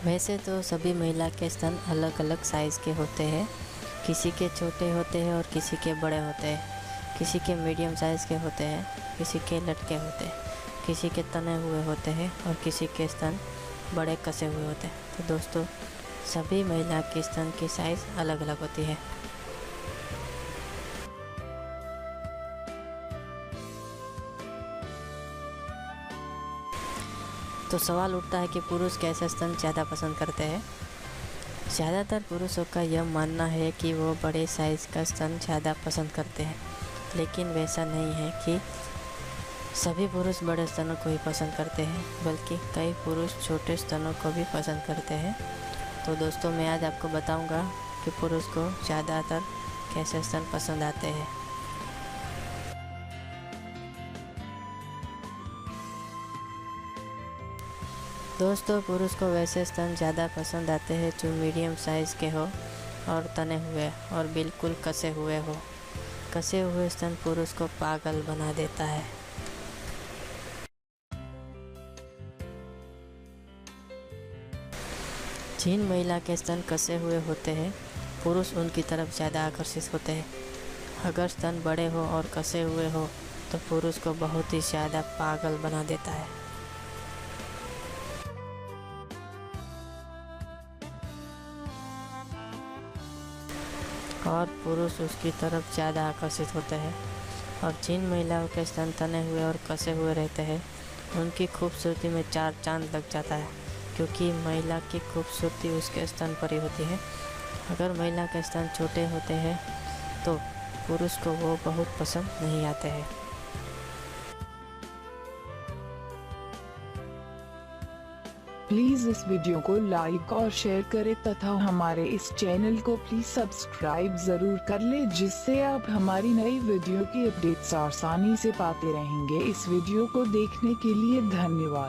वैसे तो सभी महिला के स्तन अलग अलग साइज़ के होते हैं। किसी के छोटे होते हैं और किसी के बड़े होते हैं। किसी के मीडियम साइज़ के होते हैं, किसी के लटके होते हैं, किसी के तने हुए होते हैं और किसी के स्तन बड़े कसे हुए होते हैं। तो दोस्तों, सभी महिला के स्तन की साइज़ अलग अलग होती है। तो सवाल उठता है कि पुरुष कैसे स्तन ज़्यादा पसंद करते हैं। ज़्यादातर पुरुषों का यह मानना है कि वो बड़े साइज़ का स्तन ज़्यादा पसंद करते हैं, लेकिन वैसा नहीं है कि सभी पुरुष बड़े स्तनों को ही पसंद करते हैं, बल्कि कई पुरुष छोटे स्तनों को भी पसंद करते हैं। तो दोस्तों, मैं आज आपको बताऊंगा कि पुरुष को ज़्यादातर कैसे स्तन पसंद आते हैं। दोस्तों, पुरुष को वैसे स्तन ज़्यादा पसंद आते हैं जो मीडियम साइज़ के हो और तने हुए और बिल्कुल कसे हुए हो। कसे हुए स्तन पुरुष को पागल बना देता है। जिन महिला के स्तन कसे हुए होते हैं, पुरुष उनकी तरफ ज़्यादा आकर्षित होते हैं। अगर स्तन बड़े हो और कसे हुए हो तो पुरुष को बहुत ही ज़्यादा पागल बना देता है। और पुरुष उसकी तरफ ज़्यादा आकर्षित होते हैं। और जिन महिलाओं के स्तन तने हुए और कसे हुए रहते हैं, उनकी खूबसूरती में चार चांद लग जाता है, क्योंकि महिला की खूबसूरती उसके स्तन पर ही होती है। अगर महिला के स्तन छोटे होते हैं तो पुरुष को वो बहुत पसंद नहीं आते हैं। प्लीज इस वीडियो को लाइक और शेयर करें तथा हमारे इस चैनल को प्लीज सब्सक्राइब जरूर कर ले, जिससे आप हमारी नई वीडियो की अपडेट्स आसानी से पाते रहेंगे। इस वीडियो को देखने के लिए धन्यवाद।